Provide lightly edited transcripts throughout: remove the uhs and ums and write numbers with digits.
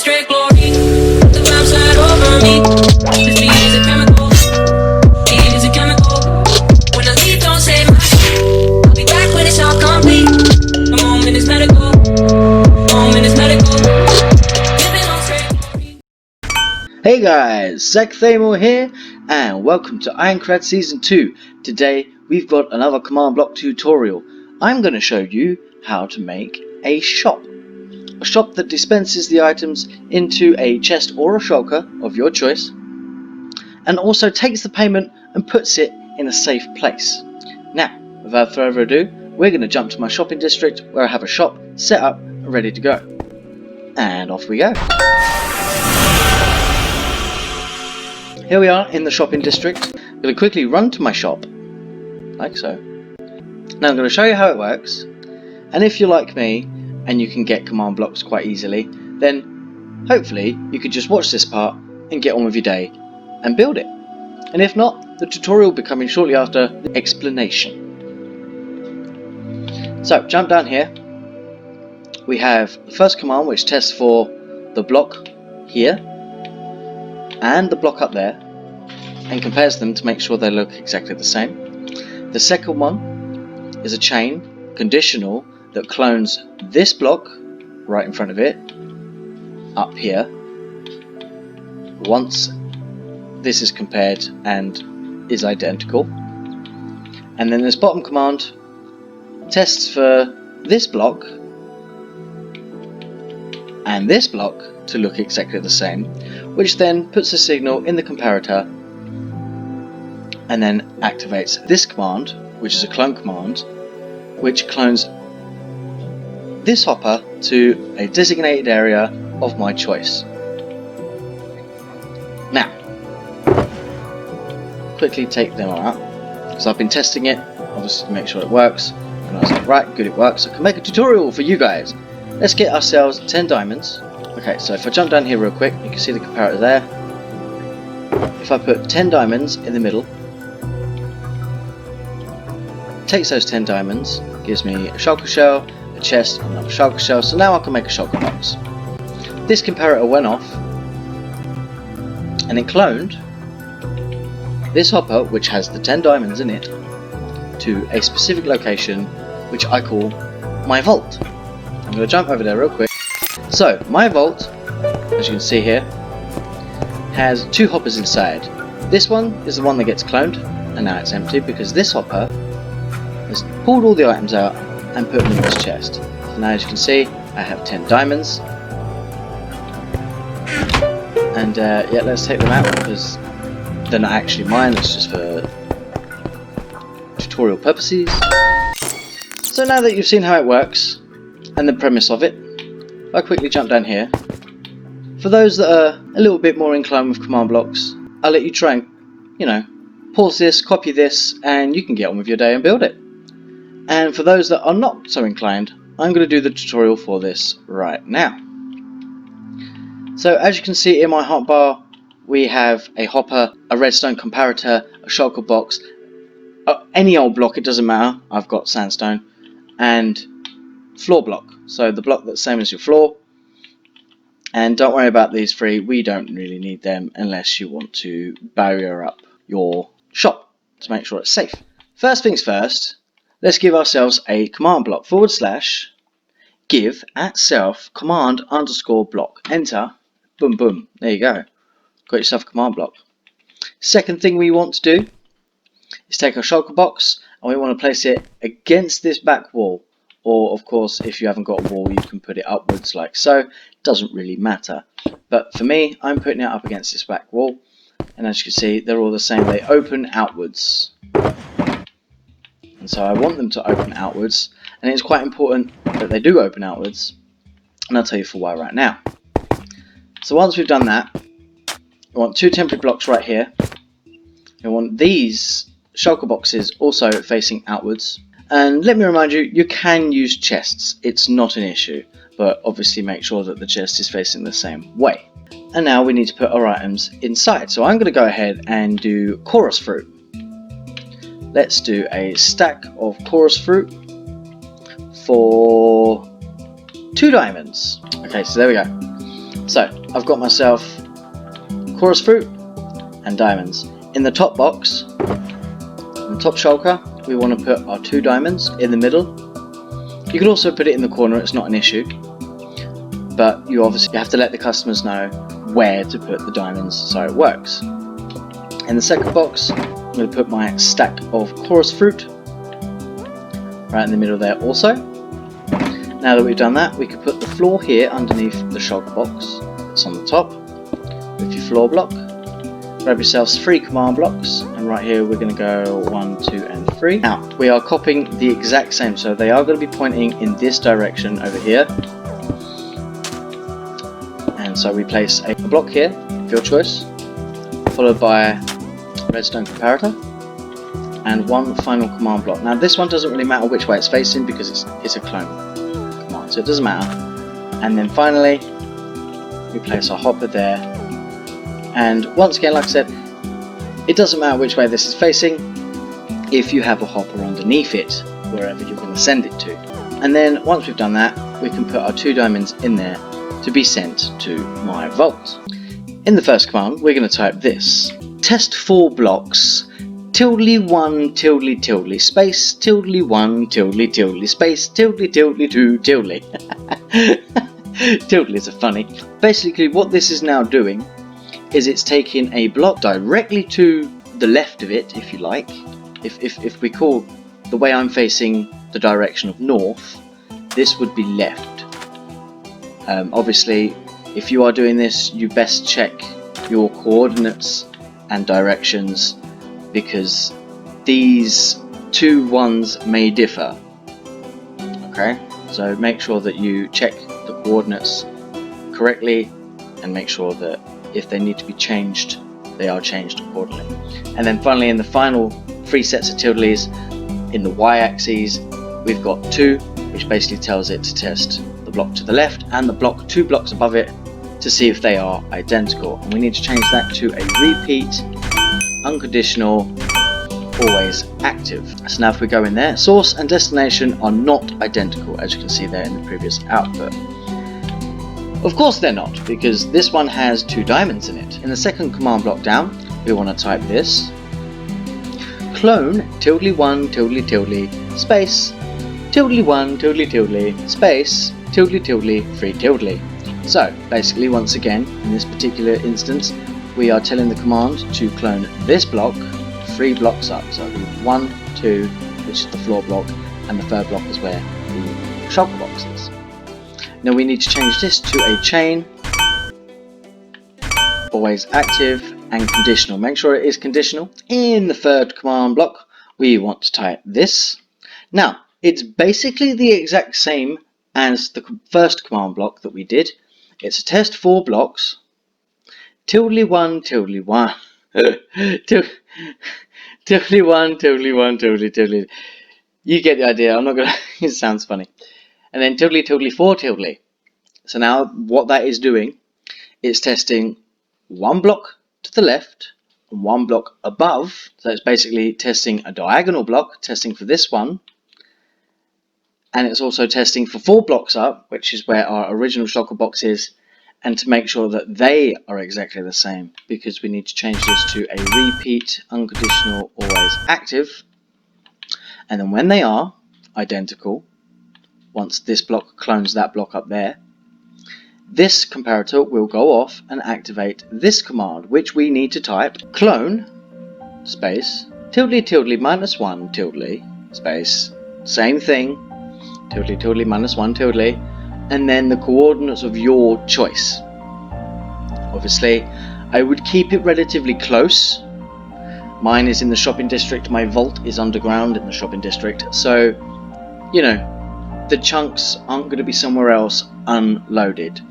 straight glory. Let the vibe slide over me. This beat is a chemical. Beat is a chemical. When the leaf don't save my soul, I'll be back when it's all complete. The moment is medical. Moment is medical. Living on straight glory. Hey guys, Zach Thamel here, and welcome to Aincrad Season 2. Today we've got another command block tutorial. I'm going to show you how to make a shop. A shop that dispenses the items into a chest or a shulker of your choice, and also takes the payment and puts it in a safe place. Now, without further ado, we're going to jump to my shopping district where I have a shop set up and ready to go. And off we go. Here we are in the shopping district. I'm going to quickly run to my shop, like so. Now I'm going to show you how it works, and if you're like me and you can get command blocks quite easily, then hopefully you could just watch this part and get on with your day and build it. And if not, the tutorial will be coming shortly after the explanation. So jump down here. We have the first command, which tests for the block here and the block up there and compares them to make sure they look exactly the same. The second one is a chain conditional that clones this block right in front of it up here once this is compared and is identical. And then this bottom command tests for this block and this block to look exactly the same, which then puts a signal in the comparator and then activates this command, which is a clone command, which clones this hopper to a designated area of my choice. Now, quickly take them out, because I've been testing it, obviously to make sure it works, and I was like, right, good, it works, I can make a tutorial for you guys. Let's get ourselves 10 diamonds. Okay, so if I jump down here real quick, you can see the comparator there. If I put 10 diamonds in the middle, takes those 10 diamonds, gives me a shulker shell, a chest, and another shulker shell, so now I can make a shulker box. This comparator went off, and it cloned this hopper, which has the 10 diamonds in it, to a specific location, which I call my vault. I'm going to jump over there real quick. So, my vault, as you can see here, has two hoppers inside. This one is the one that gets cloned, and now it's empty because this hopper has pulled all the items out and put them in this chest. So now as you can see, I have 10 diamonds. And yeah, let's take them out because they're not actually mine, it's just for tutorial purposes. So now that you've seen how it works and the premise of it, I'll quickly jump down here. For those that are a little bit more inclined with command blocks, I'll let you try and, pause this, copy this, and you can get on with your day and build it. And for those that are not so inclined, I'm going to do the tutorial for this right now. So as you can see in my hotbar, we have a hopper, a redstone comparator, a shulker box, any old block, it doesn't matter, I've got sandstone, and floor block, so the block that's same as your floor. And don't worry about these three, we don't really need them unless you want to barrier up your shop to make sure it's safe. First things first, let's give ourselves a command block, / give @self command _ block, enter, boom boom, there you go, got yourself a command block. Second thing we want to do is take our shulker box and we want to place it against this back wall, or of course if you haven't got a wall you can put it upwards like so, doesn't really matter, but for me I'm putting it up against this back wall, and as you can see they're all the same, they open outwards, and so I want them to open outwards, and it's quite important that they do open outwards, and I'll tell you for why right now. So once we've done that, we want two temporary blocks right here. We want these shulker boxes also facing outwards. And let me remind you, you can use chests, it's not an issue, but obviously make sure that the chest is facing the same way. And now we need to put our items inside. So I'm going to go ahead and do chorus fruit. Let's do a stack of chorus fruit for 2 diamonds. Okay, so there we go. So I've got myself chorus fruit and diamonds. In the top box, in the top shulker, we want to put our 2 diamonds in the middle. You can also put it in the corner, it's not an issue, but you obviously have to let the customers know where to put the diamonds so it works. In the second box, I'm going to put my stack of chorus fruit right in the middle there also. Now that we've done that, we could put the floor here underneath the shulker box that's on the top with your floor block. Grab yourselves 3 command blocks, and right here we're going to go 1, 2 and 3. Now we are copying the exact same, so they are going to be pointing in this direction over here. And so we place a block here of your choice, followed by redstone comparator, and 1 final command block. Now this one doesn't really matter which way it's facing because it's a clone command, so it doesn't matter. And then finally we place our hopper there, and once again, like I said, it doesn't matter which way this is facing if you have a hopper underneath it wherever you're going to send it to. And then once we've done that, we can put our 2 diamonds in there to be sent to my vault. In the first command, we're going to type this: test 4 blocks, tilde1 tilde tilde space tilde 1 tilde tilde space tilde tilde 2 tilde. Tildes are funny. Basically what this is now doing is it's taking a block directly to the left of it, if you like. If we call the way I'm facing the direction of north, this would be left. Obviously, if you are doing this, you best check your coordinates and directions, because these 2 ones may differ. Okay, so make sure that you check the coordinates correctly and make sure that if they need to be changed, they are changed accordingly. And then finally, in the final 3 sets of tildes, in the y-axis, we've got 2, which basically tells it to test the block to the left and the block 2 blocks above it to see if they are identical. And we need to change that to a repeat, unconditional, always active. So now if we go in there, source and destination are not identical, as you can see there in the previous output. Of course they're not, because this one has 2 diamonds in it. In the second command block down, we want to type this: clone tilde1 tilde tilde space tilde1 tilde tilde space tilde tilde 3 tilde. So basically, once again, in this particular instance, we are telling the command to clone this block 3 blocks up. So 1, 2, which is the floor block, and the 3rd block is where the shulker box is. Now we need to change this to a chain, always active, and conditional. Make sure it is conditional. In the 3rd command block, we want to type this. Now, it's basically the exact same as the 1st command block that we did. It's a test 4 blocks, tilde1 tilde1 tilde1 tilde1 tilde tilde. You get the idea. I'm not gonna. It sounds funny. And then tilde tilde 4 tilde. So now what that is doing, it's testing 1 block to the left and 1 block above. So it's basically testing a diagonal block, testing for this one, and it's also testing for 4 blocks up, which is where our original shulker box is, and to make sure that they are exactly the same, because we need to change this to a repeat, unconditional, always active. And then when they are identical, once this block clones that block up there, this comparator will go off and activate this command, which we need to type: clone space tilde tilde -1 tilde space, same thing, tilde tilde -1 tilde, and then the coordinates of your choice. Obviously, I would keep it relatively close. Mine is in the shopping district, my vault is underground in the shopping district, so, you know, the chunks aren't going to be somewhere else unloaded.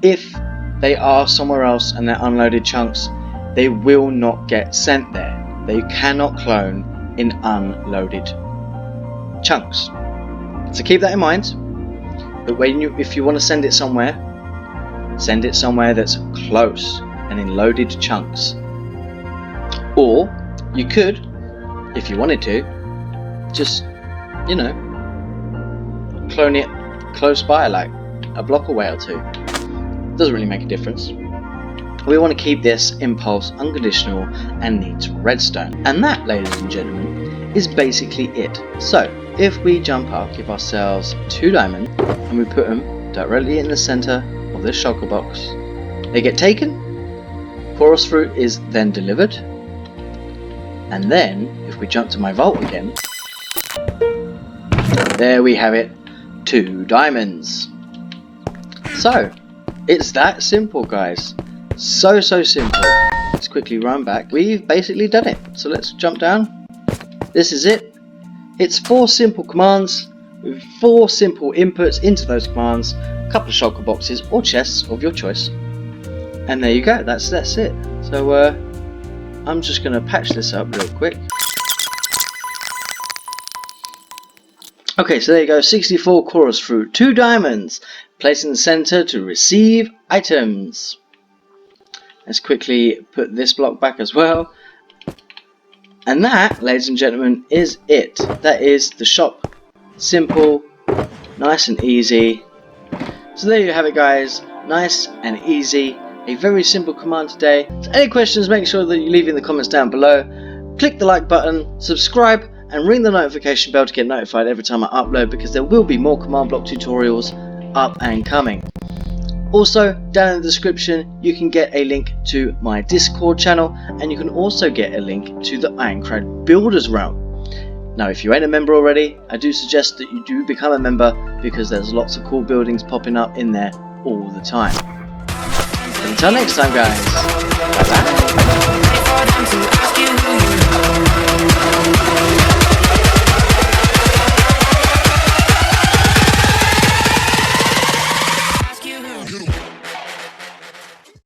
If they are somewhere else and they're unloaded chunks, they will not get sent there. They cannot clone in unloaded chunks. So keep that in mind. But if you want to send it somewhere that's close and in loaded chunks. Or you could, if you wanted to, just, you know, clone it close by, like a block away or 2. doesn't really make a difference. We want to keep this impulse unconditional and needs redstone. And that, ladies and gentlemen, is basically it. So if we jump up, give ourselves 2 diamonds, and we put them directly in the center of this shulker box, they get taken, chorus fruit is then delivered, and then if we jump to my vault again, there we have it, 2 diamonds. So it's that simple, guys. So simple. Let's quickly run back. We've basically done it. So let's jump down. This is it. It's 4 simple commands with 4 simple inputs into those commands, a couple of shulker boxes or chests of your choice, and there you go. That's it. So I'm just going to patch this up real quick. Okay, so there you go. 64 chorus fruit, 2 diamonds, placed in the center to receive items. Let's quickly put this block back as well. And that, ladies and gentlemen, is it. That is the shop. Simple, nice and easy. So there you have it, guys. Nice and easy. A very simple command today. So any questions, make sure that you leave in the comments down below. Click the like button, subscribe, and ring the notification bell to get notified every time I upload, because there will be more command block tutorials up and coming. Also, down in the description you can get a link to my Discord channel, and you can also get a link to the Aincrad Builders realm. Now if you ain't a member already, I do suggest that you do become a member, because there's lots of cool buildings popping up in there all the time. Until next time, guys, bye bye.